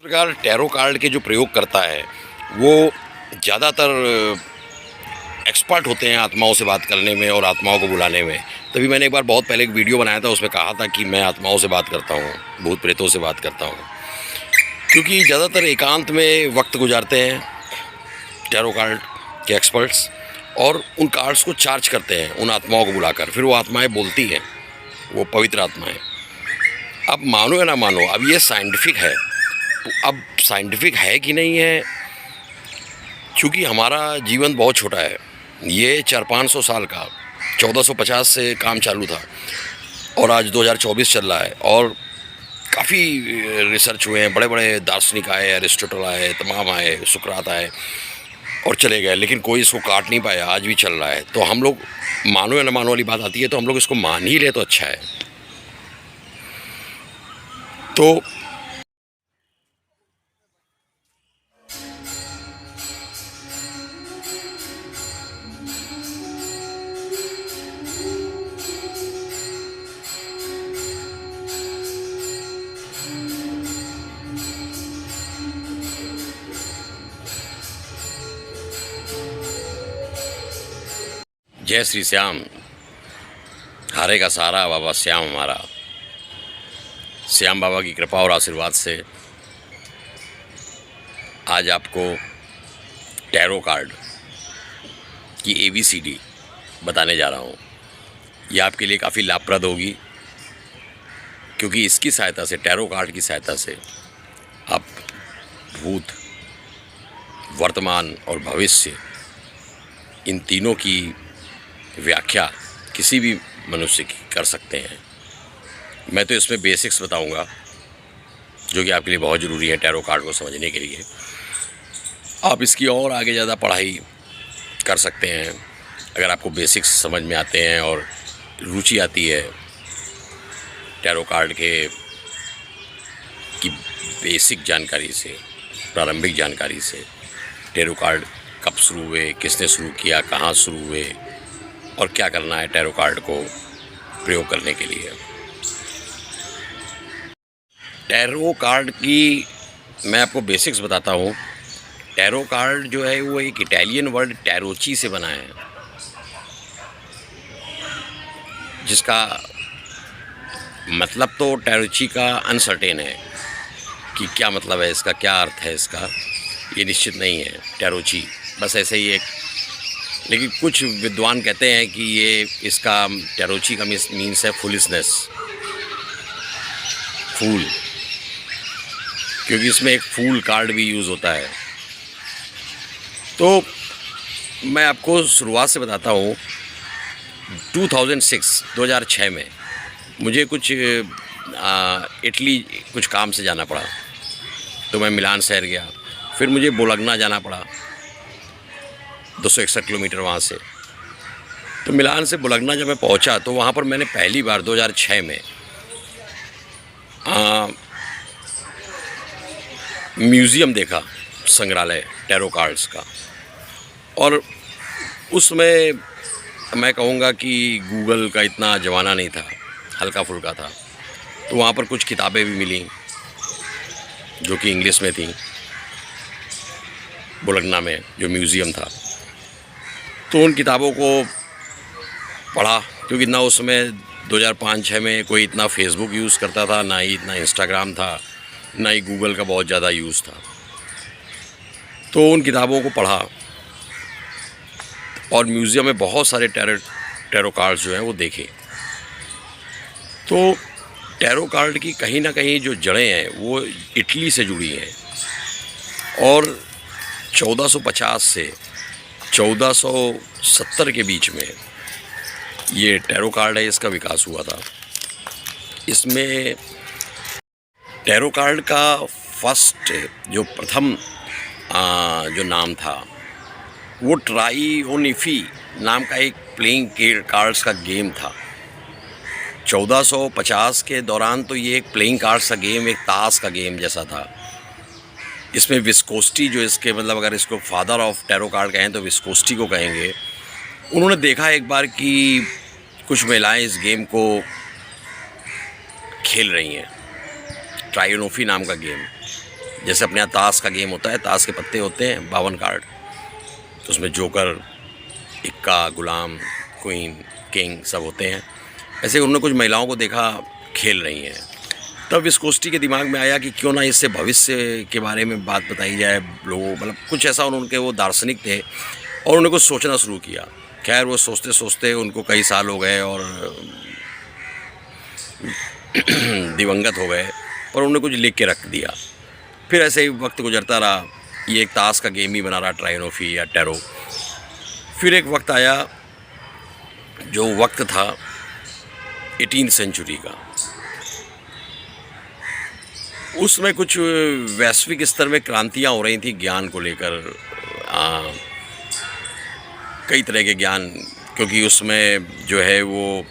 प्रकार tarot card के जो प्रयोग करता है वो ज़्यादातर एक्सपर्ट होते हैं आत्माओं से बात करने में और आत्माओं को बुलाने में। तभी मैंने एक बार बहुत पहले एक वीडियो बनाया था, उसमें कहा था कि मैं आत्माओं से बात करता हूँ, भूत प्रेतों से बात करता हूँ, क्योंकि ज़्यादातर एकांत में वक्त गुजारते हैं टैरो कार्ड के एक्सपर्ट्स और उन कार्ड्स को चार्ज करते हैं उन आत्माओं को बुलाकर। फिर वो आत्माएं बोलती हैं, वो पवित्र आत्माएं। अब मानो या ना मानो, अब ये साइंटिफिक है। तो अब साइंटिफिक है कि नहीं है, क्योंकि हमारा जीवन बहुत छोटा है। ये 400-500 साल का 1450 से काम चालू था और आज 2024 चल रहा है और काफ़ी रिसर्च हुए हैं। बड़े बड़े दार्शनिक आए, अरिस्टोटल आए, तमाम आए, सुकरात आए और चले गए, लेकिन कोई इसको काट नहीं पाया। आज भी चल रहा है। तो हम लोग मानो या ना मानो वाली बात आती है, तो हम लोग इसको मान ही ले तो अच्छा है। तो जय श्री श्याम, हारे का सहारा बाबा श्याम हमारा। श्याम बाबा की कृपा और आशीर्वाद से आज आपको टैरो कार्ड की ABCD बताने जा रहा हूँ। ये आपके लिए काफ़ी लाभप्रद होगी, क्योंकि इसकी सहायता से, टैरो कार्ड की सहायता से, आप भूत, वर्तमान और भविष्य, इन तीनों की व्याख्या किसी भी मनुष्य की कर सकते हैं। मैं तो इसमें बेसिक्स बताऊंगा, जो कि आपके लिए बहुत ज़रूरी है टैरो कार्ड को समझने के लिए। आप इसकी और आगे ज़्यादा पढ़ाई कर सकते हैं अगर आपको बेसिक्स समझ में आते हैं और रुचि आती है टैरो कार्ड की बेसिक जानकारी से, प्रारंभिक जानकारी से। टैरो कार्ड कब शुरू हुए, किसने शुरू किया, कहाँ शुरू हुए और क्या करना है टैरो कार्ड को प्रयोग करने के लिए। टैरो कार्ड की मैं आपको बेसिक्स बताता हूँ। टैरो कार्ड जो है वो एक इटालियन वर्ड टैरोची से बना है, जिसका मतलब तो टैरोची का अनसर्टेन है कि क्या मतलब है इसका, क्या अर्थ है इसका, ये निश्चित नहीं है। टैरोची बस ऐसे ही एक, लेकिन कुछ विद्वान कहते हैं कि ये इसका टैरोची का मीन्स है फुलिशनेस, फूल, क्योंकि इसमें एक फूल कार्ड भी यूज़ होता है। तो मैं आपको शुरुआत से बताता हूँ। 2006 में मुझे कुछ इटली कुछ काम से जाना पड़ा, तो मैं मिलान शहर गया। फिर मुझे बोलोग्ना जाना पड़ा, 261 किलोमीटर वहाँ से। तो मिलान से बोलोग्ना जब मैं पहुँचा, तो वहाँ पर मैंने पहली बार 2006 में म्यूज़ियम देखा, संग्रहालय टैरो कार्ड्स का। और उसमें मैं कहूँगा कि गूगल का इतना ज़माना नहीं था, हल्का फुल्का था। तो वहाँ पर कुछ किताबें भी मिली जो कि इंग्लिश में थी, बोलोग्ना में जो म्यूज़ियम था। तो उन किताबों को पढ़ा, क्योंकि ना उसमें 2005-06 में कोई इतना फेसबुक यूज़ करता था, ना ही इतना इंस्टाग्राम था, ना ही गूगल का बहुत ज़्यादा यूज़ था। तो उन किताबों को पढ़ा और म्यूज़ियम में बहुत सारे टैरो कार्ड्स जो हैं वो देखे। तो टैरो कार्ड की कहीं ना कहीं जो जड़ें हैं वो इटली से जुड़ी हैं और 1450 से 1470 के बीच में ये टैरो कार्ड है, इसका विकास हुआ था। इसमें टैरो कार्ड का फर्स्ट जो प्रथम जो नाम था वो ट्राइओनिफी नाम का एक प्लेइंग कार्ड्स का गेम था। 1450 के दौरान तो ये एक प्लेइंग कार्ड्स का गेम, एक ताश का गेम जैसा था। इसमें विस्कोस्टी, जो इसके मतलब अगर इसको फादर ऑफ टैरो कार्ड कहें तो विस्कोस्टी को कहेंगे, उन्होंने देखा एक बार कि कुछ महिलाएं इस गेम को खेल रही हैं, ट्राइओनिफी नाम का गेम। जैसे अपने यहाँ ताश का गेम होता है, ताश के पत्ते होते हैं 52 कार्ड, तो उसमें जोकर, इक्का, गुलाम, क्वीन, किंग सब होते हैं। ऐसे उन्होंने कुछ महिलाओं को देखा खेल रही हैं, तब इस गोष्ठी के दिमाग में आया कि क्यों ना इससे भविष्य के बारे में बात बताई जाए लोगों, मतलब कुछ ऐसा उनके वो दार्शनिक थे और उन्होंने कुछ सोचना शुरू किया। खैर वो सोचते सोचते उनको कई साल हो गए और दिवंगत हो गए, पर उन्होंने कुछ लिख के रख दिया। फिर ऐसे ही वक्त गुजरता रहा, ये एक ताश का गेम ही बना रहा, ट्राइनोफी या टैरो। फिर एक वक्त आया, जो वक्त था 18वीं सेंचुरी का। उसमें कुछ वैश्विक स्तर में क्रांतियाँ हो रही थी ज्ञान को लेकर, कई तरह के ज्ञान, क्योंकि उसमें जो है वो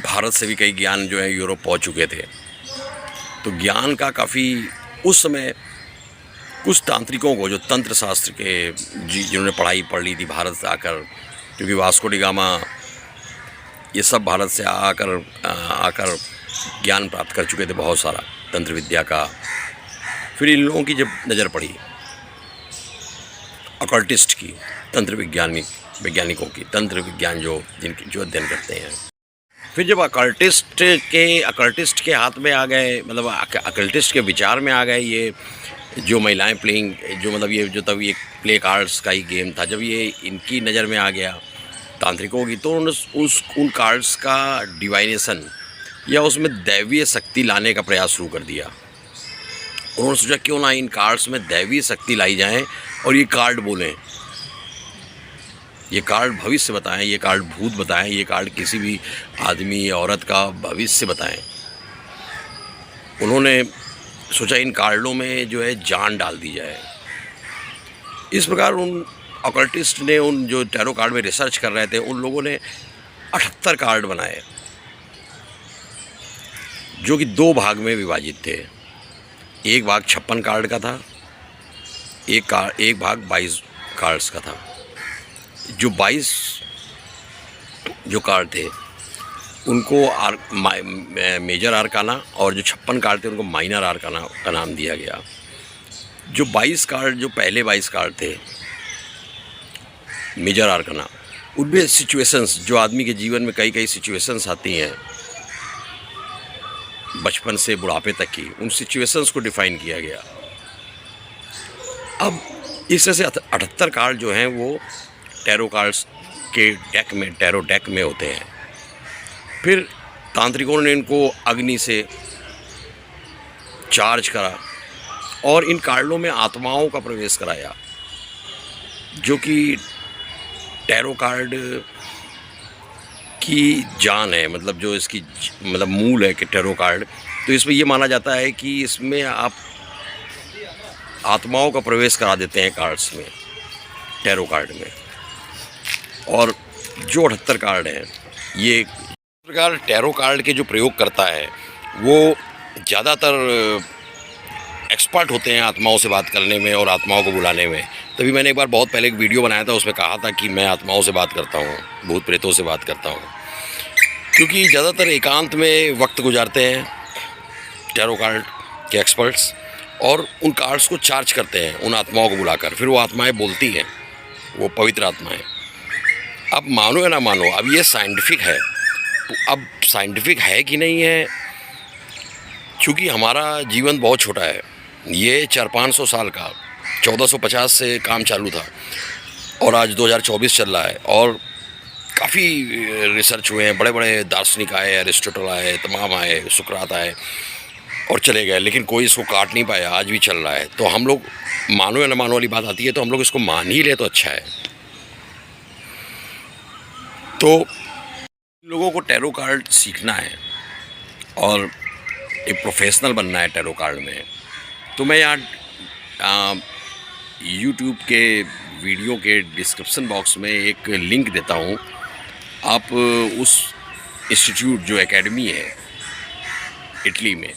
भारत से भी कई ज्ञान जो है यूरोप पहुंच चुके थे। तो ज्ञान का काफ़ी उस समय कुछ तांत्रिकों को, जो तंत्र शास्त्र के जिन्होंने पढ़ाई पढ़ ली थी भारत से आकर, क्योंकि वास्को डी गामा ये सब भारत से आकर ज्ञान प्राप्त कर चुके थे बहुत सारा तंत्र विद्या का। फिर इन लोगों की जब नज़र पड़ी अकल्टिस्ट की, तंत्र वैज्ञानिकों की, तंत्र विज्ञान जो अध्ययन करते हैं, फिर जब अकल्टिस्ट के हाथ में आ गए, मतलब अकल्टिस्ट के विचार में आ गए ये जो महिलाएं प्लेइंग, जो मतलब ये जो तब ये प्ले कार्ड्स का ही गेम था, जब ये इनकी नज़र में आ गया तांत्रिकों की, तो उन्होंने उन कार्ड्स का डिवाइनेशन या उसमें दैवीय शक्ति लाने का प्रयास शुरू कर दिया। उन्होंने सोचा क्यों ना इन कार्ड्स में दैवीय शक्ति लाई जाए और ये कार्ड बोलें, ये कार्ड भविष्य बताएं, ये कार्ड भूत बताएं, ये कार्ड किसी भी आदमी या औरत का भविष्य बताएं। उन्होंने सोचा इन कार्डों में जो है जान डाल दी जाए। इस प्रकार उन ऑकल्टिस्ट ने, उन जो टैरो कार्ड में रिसर्च कर रहे थे, उन लोगों ने 78 कार्ड बनाए, जो कि 2 भाग में विभाजित थे। एक भाग 56 कार्ड का था, एक भाग 22 कार्ड्स का था। जो 22 जो कार्ड थे उनको मेजर आर्काना, और जो 56 कार्ड थे उनको माइनर आर्काना का नाम दिया गया। जो 22 कार्ड, जो पहले 22 कार्ड थे मेजर आर्काना, उनमें सिचुएशंस, जो आदमी के जीवन में कई कई सिचुएशंस आती हैं बचपन से बुढ़ापे तक की, उन सिचुएशंस को डिफाइन किया गया। अब इस तरह से 78 कार्ड जो हैं वो टैरो कार्ड्स के डेक में, टैरो डेक में होते हैं। फिर तांत्रिकों ने इनको अग्नि से चार्ज करा और इन कार्डों में आत्माओं का प्रवेश कराया, जो कि टैरो कार्ड की जान है, मतलब जो इसकी मतलब मूल है कि टैरो कार्ड। तो इसमें ये माना जाता है कि इसमें आप आत्माओं का प्रवेश करा देते हैं कार्ड्स में, टैरो कार्ड में। और जो 78 कार्ड हैं, ये प्रकार टैरो कार्ड के जो प्रयोग करता है वो ज़्यादातर एक्सपर्ट होते हैं आत्माओं से बात करने में और आत्माओं को बुलाने में। तभी मैंने एक बार बहुत पहले एक वीडियो बनाया था, उसमें कहा था कि मैं आत्माओं से बात करता हूँ, भूत प्रेतों से बात करता हूँ, क्योंकि ज़्यादातर एकांत में वक्त गुजारते हैं टैरो कार्ड के एक्सपर्ट्स, और उन कार्ड्स को चार्ज करते हैं उन आत्माओं को बुलाकर। फिर वो आत्माएं बोलती हैं, वो पवित्र आत्माएं। अब मानो या ना मानो, अब ये साइंटिफिक है, तो अब साइंटिफिक है कि नहीं है, क्योंकि हमारा जीवन बहुत छोटा है, ये 400-500 साल का, 1450 से काम चालू था और आज 2024 चल रहा है, और काफ़ी रिसर्च हुए हैं, बड़े बड़े दार्शनिक आए, अरिस्टोटल आए, तमाम आए, सुकरात आए और चले गए, लेकिन कोई इसको काट नहीं पाया, आज भी चल रहा है। तो हम लोग मानो या ना मानो वाली बात आती है, तो हम लोग इसको मान ही ले तो अच्छा है। तो लोगों को टैरो कार्ड सीखना है और एक प्रोफेशनल बनना है टैरो कार्ड में, तो मैं यहाँ यूट्यूब के वीडियो के डिस्क्रिप्शन बॉक्स में एक लिंक देता हूँ। आप उस इंस्टीट्यूट, जो एकेडमी है इटली में,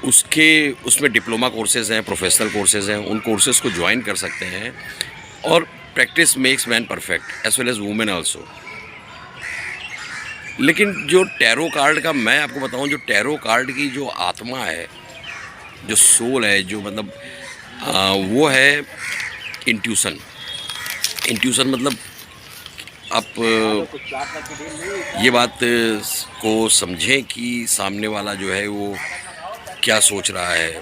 उसमें डिप्लोमा कोर्सेज़ हैं, प्रोफेशनल कोर्सेज़ हैं, उन कोर्सेज़ को ज्वाइन कर सकते हैं। और practice makes man perfect as well as women also. लेकिन जो टैरो कार्ड का मैं आपको बताऊं, जो टैरो कार्ड की जो आत्मा है जो सोल है, जो मतलब वो है इंट्यूशन। इंट्यूशन मतलब आप ये बात को समझें कि सामने वाला जो है वो क्या सोच रहा है।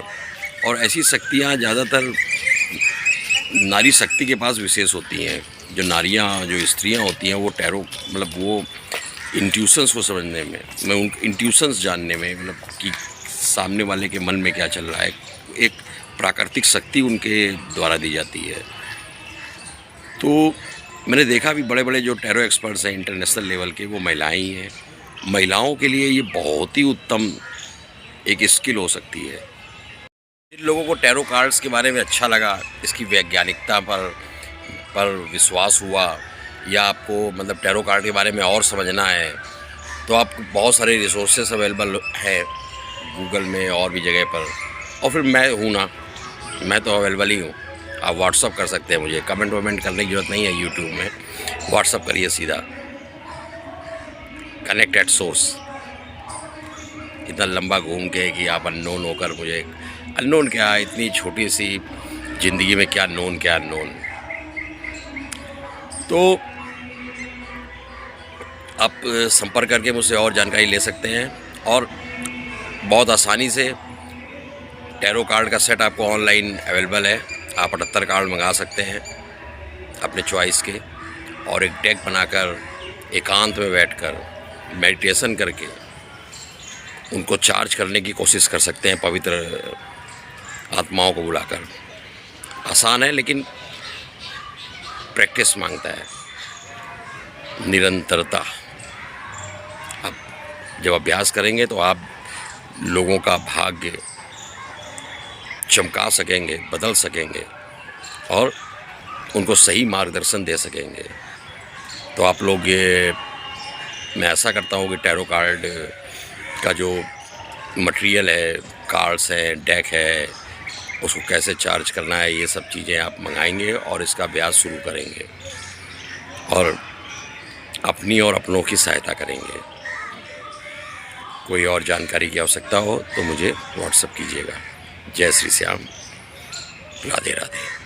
और ऐसी शक्तियाँ ज़्यादातर नारी शक्ति के पास विशेष होती हैं। जो नारियाँ, जो स्त्रियाँ होती हैं, वो टैरो मतलब वो इंट्यूशंस को समझने में, मैं उन इंट्यूशंस जानने में, मतलब कि सामने वाले के मन में क्या चल रहा है, एक प्राकृतिक शक्ति उनके द्वारा दी जाती है। तो मैंने देखा भी बड़े बड़े जो टैरो एक्सपर्ट्स हैं इंटरनेशनल लेवल के, वो महिलाएं ही हैं। महिलाओं के लिए ये बहुत ही उत्तम एक स्किल हो सकती है। जिन लोगों को टैरो कार्ड्स के बारे में अच्छा लगा, इसकी वैज्ञानिकता पर विश्वास हुआ, या आपको मतलब टैरो कार्ड के बारे में और समझना है, तो आपको बहुत सारे रिसोर्सेस अवेलेबल हैं गूगल में और भी जगह पर। और फिर मैं हूँ ना, मैं तो अवेलेबल ही हूँ। आप व्हाट्सअप कर सकते हैं मुझे, कमेंट वमेंट करने की ज़रूरत नहीं है यूट्यूब में, व्हाट्सअप करिए सीधा, कनेक्ट एट सोर्स। इतना लंबा घूम के कि आप अननोन होकर मुझे, अननोन क्या, इतनी छोटी सी ज़िंदगी में क्या नोन क्या अननोन। तो आप संपर्क करके मुझसे और जानकारी ले सकते हैं, और बहुत आसानी से टैरो कार्ड का सेट आपको ऑनलाइन अवेलेबल है। आप 78 कार्ड मंगा सकते हैं अपने चॉइस के, और एक डेक बनाकर एकांत में बैठकर मेडिटेशन करके उनको चार्ज करने की कोशिश कर सकते हैं पवित्र आत्माओं को बुलाकर। आसान है लेकिन प्रैक्टिस मांगता है, निरंतरता। अब जब अभ्यास करेंगे तो आप लोगों का भाग्य चमका सकेंगे, बदल सकेंगे, और उनको सही मार्गदर्शन दे सकेंगे। तो आप लोग ये, मैं ऐसा करता हूँ कि टैरो कार्ड का जो मटेरियल है, कार्ड्स हैं, डेक है, उसको कैसे चार्ज करना है, ये सब चीज़ें आप मंगाएंगे और इसका अभ्यास शुरू करेंगे, और अपनी और अपनों की सहायता करेंगे। कोई और जानकारी की आवश्यकता हो तो मुझे व्हाट्सएप कीजिएगा। जय श्री श्याम, राधे राधे।